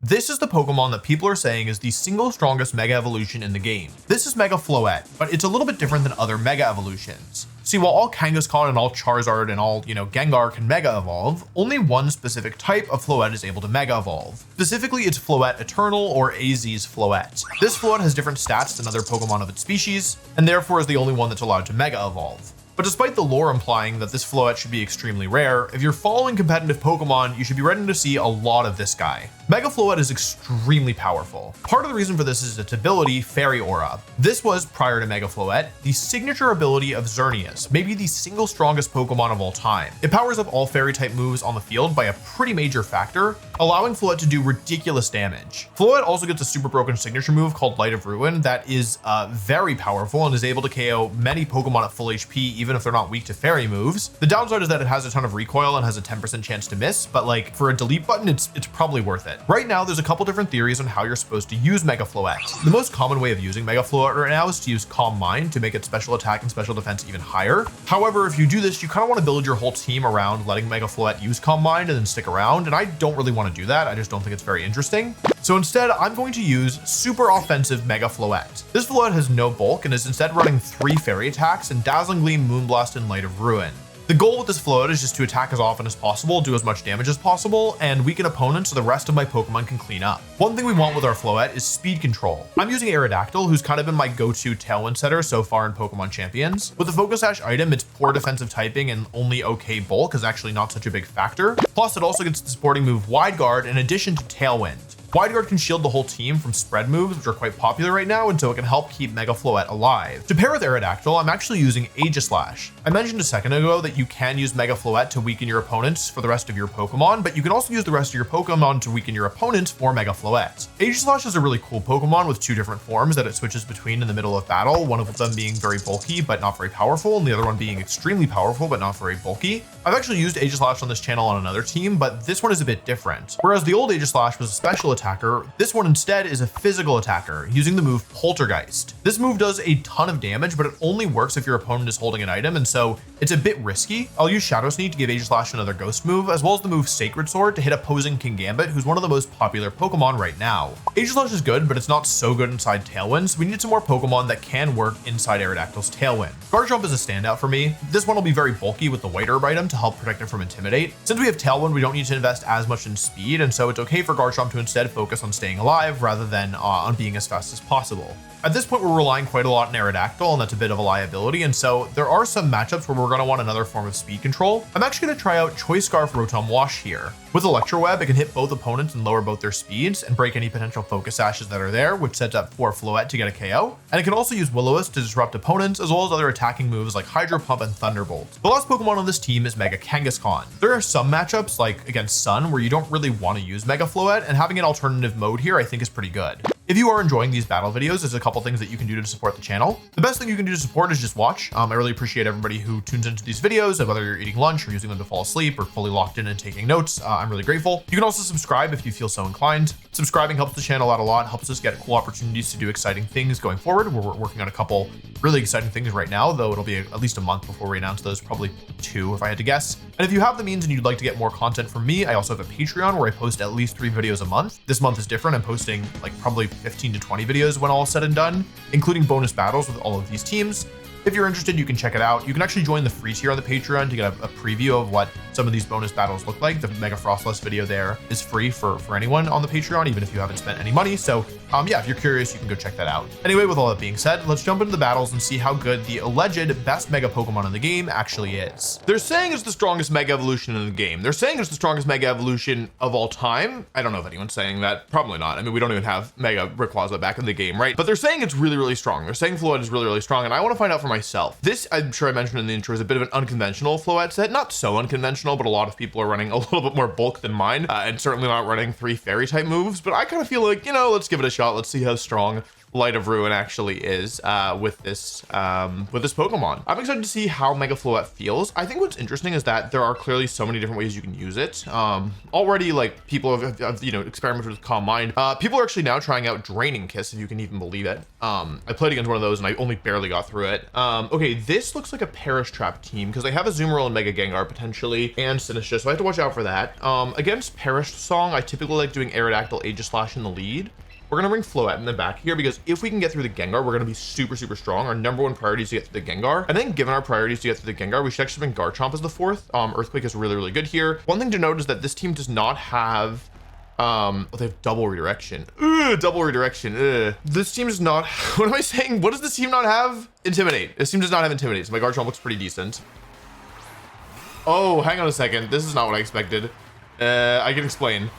This is the Pokemon that people are saying is the single strongest Mega Evolution in the game. This is Mega Floette, but it's a little bit different than other Mega Evolutions. See, while all Kangaskhan and all Charizard and all, Gengar can Mega Evolve, only one specific type of Floette is able to Mega Evolve. Specifically, it's Floette Eternal or AZ's Floette. This Floette has different stats than other Pokemon of its species, and therefore is the only one that's allowed to Mega Evolve. But despite the lore implying that this Floette should be extremely rare, if you're following competitive Pokemon, you should be ready to see a lot of this guy. Mega Floette is extremely powerful. Part of the reason for this is its ability, Fairy Aura. This was, prior to Mega Floette, the signature ability of Xerneas, maybe the single strongest Pokemon of all time. It powers up all Fairy-type moves on the field by a pretty major factor, allowing Floette to do ridiculous damage. Floette also gets a super broken signature move called Light of Ruin that is very powerful and is able to KO many Pokemon at full HP, even if they're not weak to Fairy moves. The downside is that it has a ton of recoil and has a 10% chance to miss, but like for a delete button, it's probably worth it. Right now, there's a couple different theories on how you're supposed to use Mega Floette. The most common way of using Mega Floette right now is to use Calm Mind to make its special attack and special defense even higher. However, if you do this, you kind of want to build your whole team around letting Mega Floette use Calm Mind and then stick around, and I don't really want to do that. I just don't think it's very interesting. So instead, I'm going to use super offensive Mega Floette. This Floette has no bulk and is instead running 3 fairy attacks and Dazzling Gleam, Moonblast, and Light of Ruin. The goal with this Floette is just to attack as often as possible, do as much damage as possible, and weaken opponents so the rest of my Pokemon can clean up. One thing we want with our Floette is speed control. I'm using Aerodactyl, who's kind of been my go-to Tailwind setter so far in Pokemon Champions. With the Focus Sash item, its poor defensive typing and only okay bulk is actually not such a big factor. Plus, it also gets the supporting move Wide Guard in addition to Tailwind. Wide Guard can shield the whole team from spread moves, which are quite popular right now, and so it can help keep Mega Floette alive. To pair with Aerodactyl, I'm actually using Aegislash. I mentioned a second ago that you can use Mega Floette to weaken your opponents for the rest of your Pokemon, but you can also use the rest of your Pokemon to weaken your opponents for Mega Floette. Aegislash is a really cool Pokemon with 2 different forms that it switches between in the middle of battle, one of them being very bulky but not very powerful, and the other one being extremely powerful but not very bulky. I've actually used Aegislash on this channel on another team, but this one is a bit different. Whereas the old Aegislash was a special attacker, this one instead is a physical attacker using the move Poltergeist. This move does a ton of damage, but it only works if your opponent is holding an item, and so it's a bit risky. I'll use Shadow Sneak to give Aegislash another ghost move, as well as the move Sacred Sword to hit opposing Kingambit, who's one of the most popular Pokemon right now. Aegislash is good, but it's not so good inside Tailwind, so we need some more Pokemon that can work inside Aerodactyl's Tailwind. Garchomp is a standout for me. This one will be very bulky with the White Herb item to help protect it from Intimidate. Since we have Tailwind, we don't need to invest as much in speed, and so it's okay for Garchomp to instead focus on staying alive rather than on being as fast as possible. At this point, we're relying quite a lot on Aerodactyl, and that's a bit of a liability, and so there are some matchups where we're going to want another form of speed control. I'm actually going to try out Choice Scarf Rotom Wash here. With Electro Web, it can hit both opponents and lower both their speeds and break any potential Focus Sashes that are there, which sets up for Floette to get a KO. And it can also use Will-O-Wisp to disrupt opponents, as well as other attacking moves like Hydro Pump and Thunderbolt. The last Pokemon on this team is Mega Kangaskhan. There are some matchups, like against Sun, where you don't really want to use Mega Floette, and having an alternative mode here I think is pretty good. If you are enjoying these battle videos, there's a couple things that you can do to support the channel. The best thing you can do to support is just watch. I really appreciate everybody who tunes into these videos, and whether you're eating lunch or using them to fall asleep or fully locked in and taking notes, I'm really grateful. You can also subscribe if you feel so inclined. Subscribing helps the channel out a lot, helps us get cool opportunities to do exciting things going forward. We're working on a couple really exciting things right now, though it'll be at least a month before we announce those, probably 2 if I had to guess. And if you have the means and you'd like to get more content from me, I also have a Patreon where I post at least 3 videos a month. This month is different. I'm posting like probably 15 to 20 videos when all is said and done, including bonus battles with all of these teams. If you're interested, you can check it out. You can actually join the free tier on the Patreon to get a preview of what some of these bonus battles look like. The Mega Frostless video there is free for anyone on the Patreon, even if you haven't spent any money. So yeah, if you're curious, you can go check that out. Anyway, with all that being said, let's jump into the battles and see how good the alleged best Mega Pokemon in the game actually is. They're saying it's the strongest Mega Evolution in the game. They're saying it's the strongest Mega Evolution of all time. I don't know if anyone's saying that. Probably not. I mean, we don't even have Mega Rayquaza back in the game, right? But they're saying it's really, really strong. They're saying Floette is really, really strong, and I want to find out for myself. This, I'm sure I mentioned in the intro, is a bit of an unconventional Floette set. Not so unconventional, but a lot of people are running a little bit more bulk than mine, and certainly not running 3 fairy type moves. But I kind of feel like, let's give it a shot. Let's see how strong Light of Ruin actually is with this Pokemon. I'm excited to see how Mega Floette feels. I think what's interesting is that there are clearly so many different ways you can use it. Already, like, people have you know, experimented with Calm Mind. People are actually now trying out Draining Kiss, if you can even believe it. I played against one of those and I only barely got through it. Okay, this looks like a Perish Trap team because they have a Azumarill and Mega Gengar potentially and Sinistcha, so I have to watch out for that. Against Perish Song, I typically like doing Aerodactyl, Aegislash in the lead. We're gonna bring Floette in the back here because if we can get through the Gengar, we're gonna be super strong. Our number one priority is to get through the Gengar. I think given our priorities to get through the Gengar, we should actually bring Garchomp as the fourth. Earthquake is really good here. One thing to note is that this team does not have they have double redirection. Double redirection. This team does not, what am I saying? What does this team not have? Intimidate. This team does not have Intimidate, so my Garchomp looks pretty decent. Oh, hang on a second. This is not what I expected. I can explain.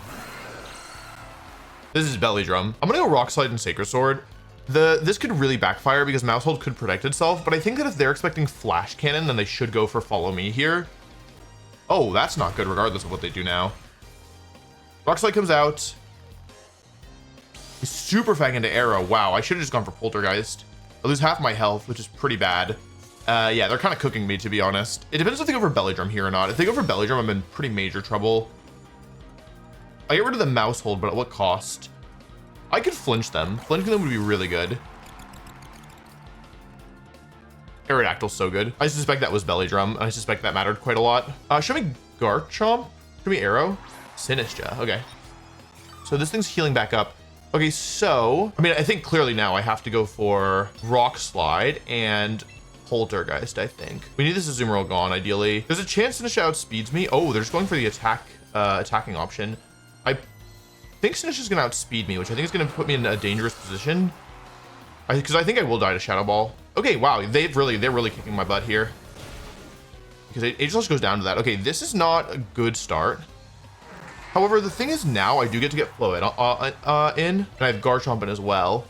This is Belly Drum. I'm gonna go Rock Slide and Sacred Sword. This could really backfire because Mouse Hold could protect itself, but I think that if they're expecting Flash Cannon, then they should go for Follow Me here. Oh, that's not good regardless of what they do now. Rock Slide comes out. He's super fang into Arrow. Wow, I should have just gone for Poltergeist. I lose half my health, which is pretty bad. Yeah, they're kind of cooking me, to be honest. It depends if they go for Belly Drum here or not. If they go for Belly Drum, I'm in pretty major trouble. I get rid of the Mouse Hold, but at what cost? I could flinch them. Flinching them would be really good. Aerodactyl's so good. I suspect that was Belly Drum. I suspect that mattered quite a lot. Show me Garchomp. Show me Arrow. Sinistcha. Okay. So this thing's healing back up. Okay, so, I mean, I think clearly now I have to go for Rock Slide and Poltergeist, I think. We need this Azumarill gone, ideally. There's a chance Sinistcha outspeeds me. Oh, they're just going for the attacking option. I think Sinistcha's gonna outspeed me, which I think is gonna put me in a dangerous position. Because I think I will die to Shadow Ball. Okay, wow, they're really kicking my butt here. Because Aegislash goes down to that. Okay, this is not a good start. However, the thing is now I do get to get Floette in, and I have Garchomp in as well.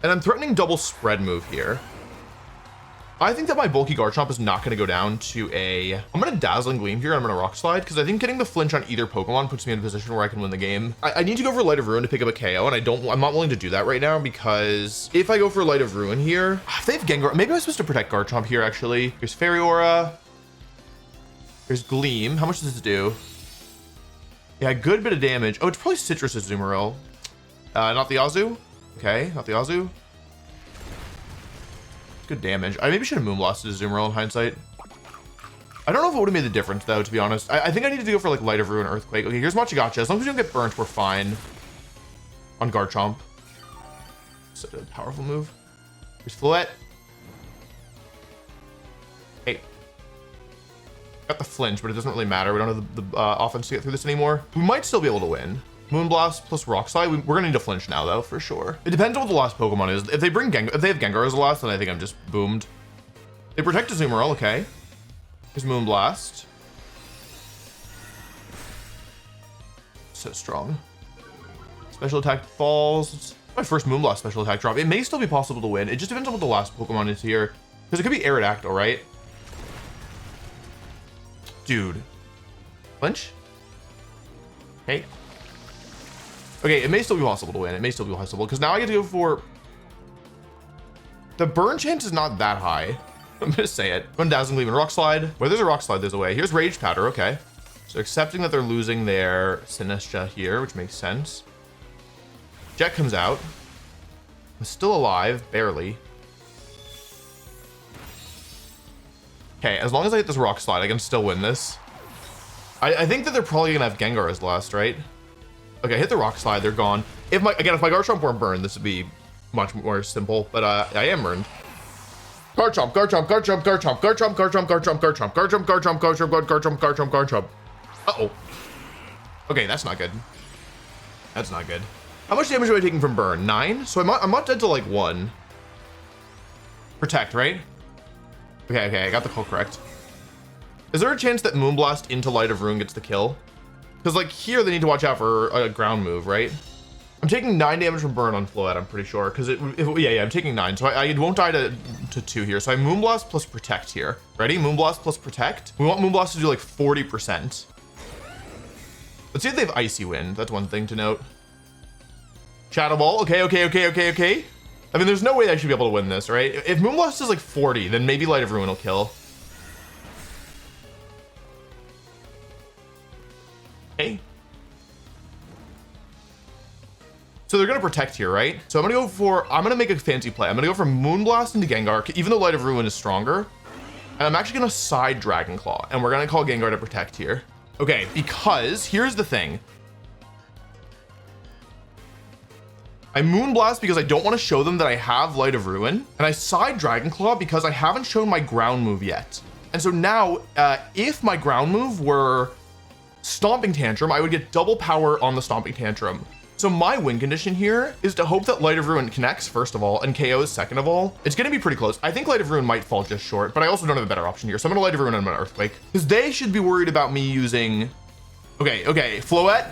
And I'm threatening double spread move here. I think that my bulky Garchomp is not going to go down to a... I'm going to Dazzling Gleam here. I'm going to Rock Slide because I think getting the flinch on either Pokemon puts me in a position where I can win the game. I need to go for Light of Ruin to pick up a KO, and I'm not willing to do that right now because if I go for Light of Ruin here, if they have Gengar, maybe I'm supposed to protect Garchomp here actually. Here's Fairy Aura. Here's Gleam. How much does this do? Yeah, a good bit of damage. Oh, it's probably Citrus Azumarill. Not the Azu. Okay, not the Azu. Good damage. I maybe should have Moonblasted Azumarill in hindsight. I don't know if it would have made the difference though, to be honest. I think I need to go for like Light of Ruin, Earthquake. Okay, here's Machigacha. As long as we don't get burnt, we're fine. On Garchomp. Such a powerful move. Here's Floette. Hey. Got the flinch, but it doesn't really matter. We don't have the offense to get through this anymore. We might still be able to win. Moonblast plus Rock Slide. We're gonna need to flinch now though, for sure. It depends on what the last Pokemon is. If they bring if they have Gengar as the last, then I think I'm just boomed. They protect Azumarill, okay. Here's Moonblast. So strong. Special attack falls. It's my first Moonblast special attack drop. It may still be possible to win. It just depends on what the last Pokemon is here. Because it could be Aerodactyl, right? Dude. Flinch? Hey. Okay, it may still be possible to win. It may still be possible because now I get to go for... The burn chance is not that high. I'm gonna say it. I'm Dazzling Gleam and Rock Slide. Where there's a Rock Slide, there's a way. Here's Rage Powder, okay. So accepting that they're losing their Sinistcha here, which makes sense. Jet comes out. I'm still alive, barely. Okay, as long as I hit this Rock Slide, I can still win this. I think that they're probably gonna have Gengar as last, right? Okay, hit the Rock Slide, they're gone. If my Garchomp weren't burned, this would be much more simple, but I am burned. Garchomp, Garchomp, Garchomp, Garchomp, Garchomp, Garchomp, Garchomp, Garchomp, Garchomp, Garchomp, Garchomp, Garchomp, Garchomp, Garchomp. Uh-oh. Okay, that's not good. That's not good. How much damage am I taking from burn? 9? So I'm not dead to like 1. Protect, right? Okay, I got the call correct. Is there a chance that Moonblast into Light of Ruin gets the kill? Because like here they need to watch out for a ground move, right? I'm taking 9 damage from burn on Floette, I'm pretty sure. Because yeah, I'm taking 9. So I won't die to 2 here. So I Moonblast plus Protect here. Ready? Moonblast plus Protect. We want Moonblast to do like 40%. Let's see if they have Icy Wind. That's one thing to note. Shadow Ball. Okay. I mean, there's no way I should be able to win this, right? If Moonblast is like 40, then maybe Light of Ruin will kill. Okay. So they're going to protect here, right? So I'm going to make a fancy play. I'm going to go for Moonblast into Gengar, even though Light of Ruin is stronger. And I'm actually going to side Dragon Claw, and we're going to call Gengar to protect here. Okay, because here's the thing. I Moonblast because I don't want to show them that I have Light of Ruin, and I side Dragon Claw because I haven't shown my ground move yet. And so now, if my ground move were Stomping Tantrum, I would get double power on the Stomping Tantrum. So my win condition here is to hope that Light of Ruin connects, first of all, and KOs, second of all. It's going to be pretty close. I think Light of Ruin might fall just short, but I also don't have a better option here. So I'm going to Light of Ruin and I'm going to Earthquake. Because they should be worried about me using... Okay, Floette.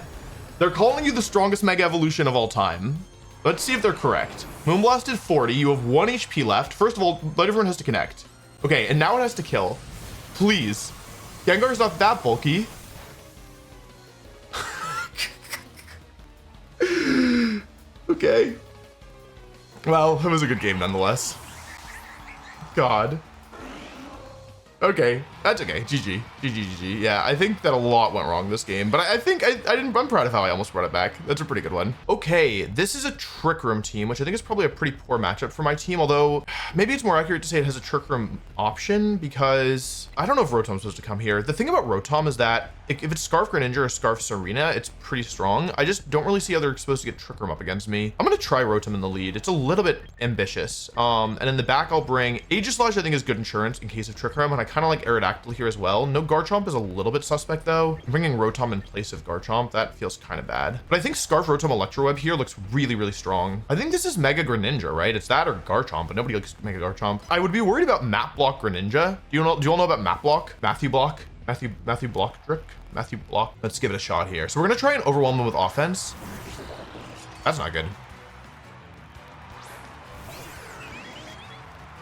They're calling you the strongest Mega Evolution of all time. Let's see if they're correct. Moonblast did 40. You have 1 HP left. First of all, Light of Ruin has to connect. Okay, and now it has to kill. Please. Gengar's not that bulky. Okay. Well, it was a good game nonetheless. God. Okay, that's okay. GG. Yeah, I think that a lot went wrong this game, but I think I'm proud of how I almost brought it back. That's a pretty good one. Okay, this is a Trick Room team, which I think is probably a pretty poor matchup for my team, although maybe it's more accurate to say it has a Trick Room option because I don't know if Rotom's supposed to come here. The thing about Rotom is that if it's Scarf Greninja or Scarf Serena, it's pretty strong. I just don't really see how they're supposed to get Trick Room up against me. I'm gonna try Rotom in the lead. It's a little bit ambitious. And in the back, I'll bring Aegislash. I think is good insurance in case of Trick Room, and I kind of like Aerodactyl here as well. No, Garchomp is a little bit suspect though. I'm bringing Rotom in place of Garchomp. That feels kind of bad. But I think Scarf Rotom Electro Web here looks really, really strong. I think this is Mega Greninja, right? It's that or Garchomp, but nobody likes Mega Garchomp. I would be worried about Map Block Greninja. Do you all know about Map Block? Matthew Block? Matthew Block Drip? Matthew Block. Let's give it a shot here. So we're gonna try and overwhelm them with offense. That's not good.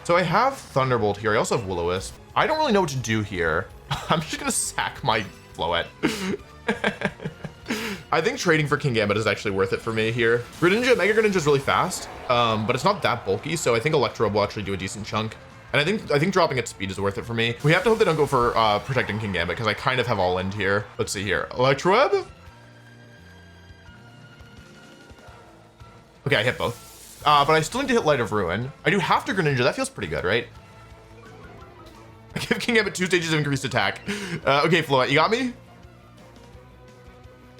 So I have Thunderbolt here. I also have Will-O-Wisp. I don't really know what to do here. I'm just gonna sack my Floette. I think trading for Kingambit is actually worth it for me here. Mega Greninja is really fast, but it's not that bulky, so I think Electro will actually do a decent chunk. And I think dropping its speed is worth it for me. We have to hope they don't go for protecting Kingambit because I kind of have all end here. Let's see here. Electroweb. Okay, I hit both. But I still need to hit Light of Ruin. I do have to Greninja. That feels pretty good, right? I give Kingambit 2 stages of increased attack. Okay, Floette, you got me?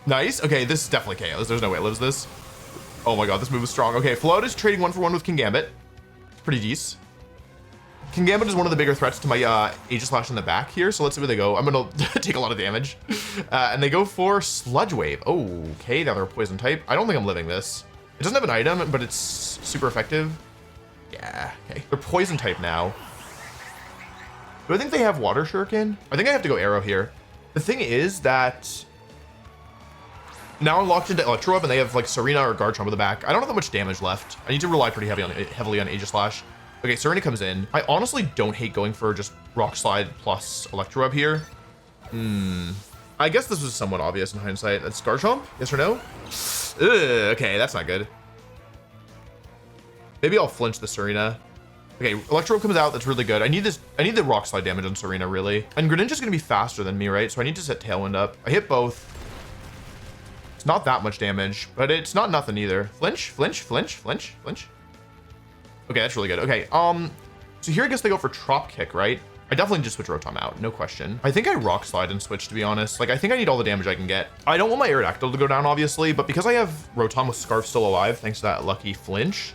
Nice. Okay, this is definitely KOs. There's no way it lives this. Oh my god, this move is strong. Okay, Floette is trading 1-for-1 with Kingambit. It's pretty decent. Kingambit is one of the bigger threats to my Aegislash in the back here, so let's see where they go. I'm gonna take a lot of damage. And they go for Sludge Wave. Oh, okay, now they're a poison type. I don't think I'm living this. It doesn't have an item, but it's super effective. Yeah, okay. They're poison type now. Do I think they have Water Shuriken? I think I have to go Arrow here. The thing is that now I'm locked into Electroweb and they have like Serena or Garchomp in the back. I don't have that much damage left. I need to rely pretty heavily on Aegislash. Okay, Serena comes in. I honestly don't hate going for just Rock Slide plus Electroweb here. I guess this was somewhat obvious in hindsight. That's Garchomp? Yes or no? Ugh, okay, that's not good. Maybe I'll flinch the Serena. Okay, Electroweb comes out. That's really good. I need the Rock Slide damage on Serena, really. And Greninja's gonna be faster than me, right? So I need to set Tailwind up. I hit both. It's not that much damage, but it's not nothing either. Flinch. Okay, that's really good. Okay, so here I guess they go for Trop Kick, right? I definitely just switch Rotom out, no question. I think I Rock Slide and switch, to be honest. Like, I think I need all the damage I can get. I don't want my Aerodactyl to go down, obviously, but because I have Rotom with Scarf still alive, thanks to that lucky flinch,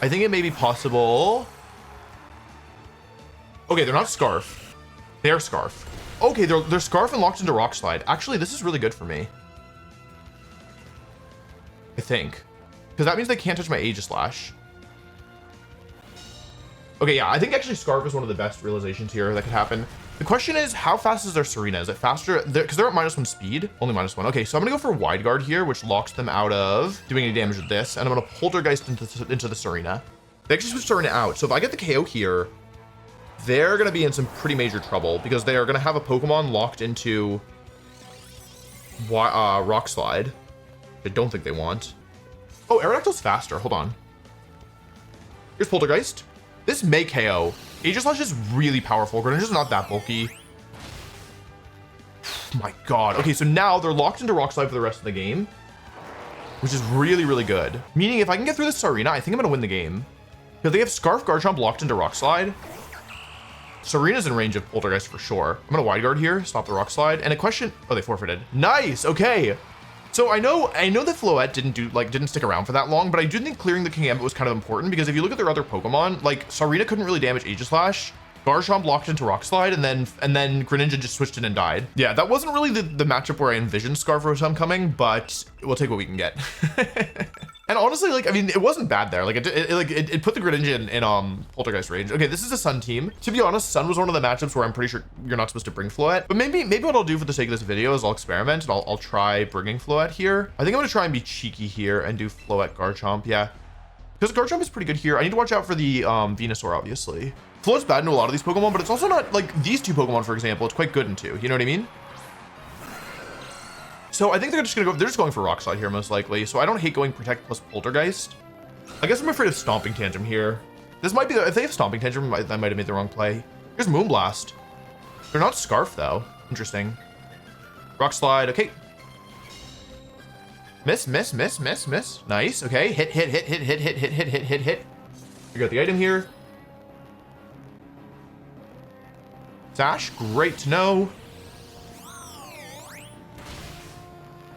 I think it may be possible. Okay, they're not Scarf. They're Scarf. Okay, they're Scarf and locked into Rock Slide. Actually, this is really good for me. I think. Because that means they can't touch my Aegislash. Okay, yeah, I think actually Scarf is one of the best realizations here that could happen. The question is, how fast is their Serena? Is it faster? Because they're at -1 speed. Only -1. Okay, so I'm going to go for Wide Guard here, which locks them out of doing any damage with this. And I'm going to Poltergeist into the Serena. They actually switch Serena out. So if I get the KO here, they're going to be in some pretty major trouble because they are going to have a Pokemon locked into Rock Slide. I don't think they want. Oh, Aerodactyl's faster. Hold on. Here's Poltergeist. This may KO. Aegislash is really powerful. Greninja's not that bulky. My God. Okay, so now they're locked into Rock Slide for the rest of the game, which is really, really good. Meaning if I can get through this Serena, I think I'm going to win the game. Because they have Scarf Garchomp locked into Rock Slide. Serena's in range of Poltergeist for sure. I'm going to Wide Guard here, stop the Rock Slide. And a question... Oh, they forfeited. Nice. Okay. So I know that Floette didn't stick around for that long, but I do think clearing the King Gambit was kind of important because if you look at their other Pokemon, like Serena couldn't really damage Aegislash. Garchomp locked into Rock Slide, and then Greninja just switched in and died. Yeah, that wasn't really the matchup where I envisioned Scarf Rotom coming, but we'll take what we can get. And honestly, like, I mean, it wasn't bad there. Like, it put the Greninja in Poltergeist range. Okay, this is a Sun team. To be honest, Sun was one of the matchups where I'm pretty sure you're not supposed to bring Floette. But maybe what I'll do for the sake of this video is I'll experiment and I'll try bringing Floette here. I think I'm gonna try and be cheeky here and do Floette Garchomp. Yeah, because Garchomp is pretty good here. I need to watch out for the Venusaur, obviously. Floette's bad into a lot of these Pokemon, but it's also not like these two Pokemon, for example. It's quite good in two. You know what I mean? So I think they're just going for Rock Slide here most likely. So I don't hate going Protect plus Poltergeist. I guess I'm afraid of Stomping Tantrum here. This might be if they have Stomping Tantrum, I might have made the wrong play. Here's Moonblast. They're not Scarf though. Interesting. Rock Slide. Okay. Miss. Nice. Okay. Hit. We got the item here. Sash. Great to know.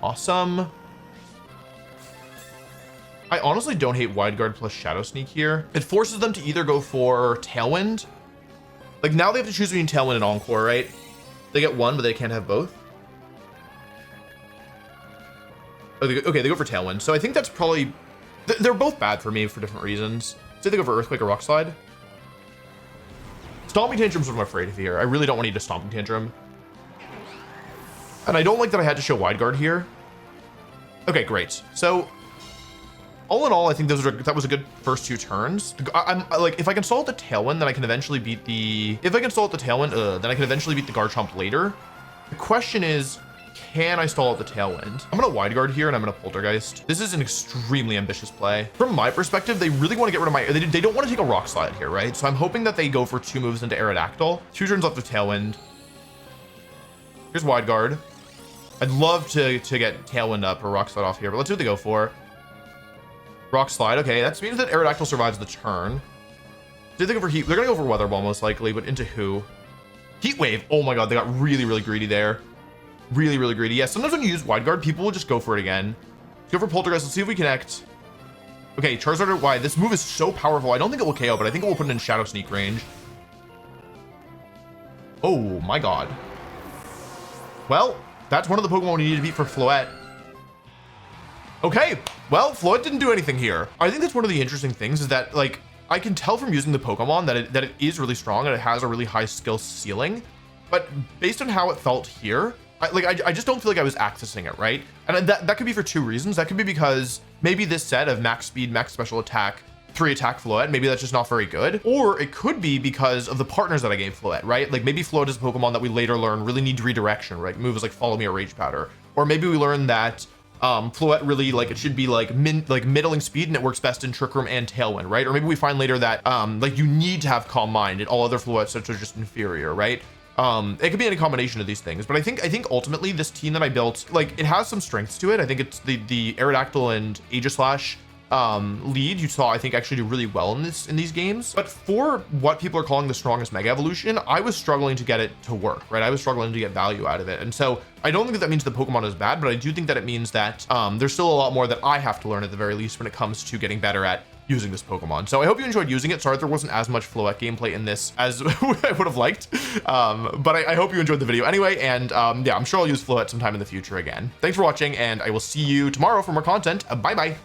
Awesome. I honestly don't hate Wide Guard plus Shadow Sneak here. It forces them to either go for Tailwind. Like now they have to choose between Tailwind and Encore, right? They get one, but they can't have both. Okay, they go for Tailwind. So I think that's probably... They're both bad for me for different reasons. So they go for Earthquake or Rock Slide. Stomping Tantrum's what I'm afraid of here. I really don't want to eat a Stomping Tantrum. And I don't like that I had to show Wide Guard here. Okay, great. So, all in all, I think that was a good first two turns. I'm like, if I can stall at the Tailwind, then I can eventually beat the... If I can stall at the Tailwind, then I can eventually beat the Garchomp later. The question is, can I stall at the Tailwind? I'm gonna Wide Guard here, and I'm gonna Poltergeist. This is an extremely ambitious play. From my perspective, they really want to get rid of my... They don't want to take a Rock Slide here, right? So I'm hoping that they go for two moves into Aerodactyl. 2 turns left of Tailwind. Here's Wide Guard. I'd love to get Tailwind up or Rock Slide off here, but let's see what they go for. Rock Slide. Okay, that means that Aerodactyl survives the turn. Did they go for Heat? They're gonna go for Weather Ball most likely, but into who? Heat Wave. Oh my God, they got really, really greedy there. Really, really greedy. Yeah, sometimes when you use Wide Guard, people will just go for it again. Let's go for Poltergeist. Let's see if we connect. Okay, Charizard. Why? This move is so powerful. I don't think it will KO, but I think it will put it in Shadow Sneak range. Oh my God. Well, that's one of the Pokemon we need to beat for Floette. Okay, well, Floette didn't do anything here. I think that's one of the interesting things is that, like, I can tell from using the Pokemon that it is really strong and it has a really high skill ceiling. But based on how it felt here, I just don't feel like I was accessing it, right? And that could be for two reasons. That could be because maybe this set of max speed, max special attack, 3 attack Floette, maybe that's just not very good. Or it could be because of the partners that I gave Floette, right? Like maybe Floette is a Pokemon that we later learn really need redirection, right? Moves like Follow Me or Rage Powder. Or maybe we learn that Floette really, like, it should be like middling speed and it works best in Trick Room and Tailwind, right? Or maybe we find later that like you need to have Calm Mind and all other Floette sets are just inferior, right? It could be any combination of these things, but I think ultimately this team that I built, like, it has some strengths to it. I think it's the Aerodactyl and Aegislash lead you saw, I think, actually do really well in these games. But for what people are calling the strongest Mega Evolution, I was struggling to get it to work, right? I was struggling to get value out of it. And so I don't think that means the Pokemon is bad, but I do think that it means that there's still a lot more that I have to learn at the very least when it comes to getting better at using this Pokemon. So I hope you enjoyed using it. Sorry there wasn't as much Floette gameplay in this as I would have liked, but I hope you enjoyed the video anyway, and yeah, I'm sure I'll use Floette sometime in the future again. Thanks for watching, and I will see you tomorrow for more content. Bye bye.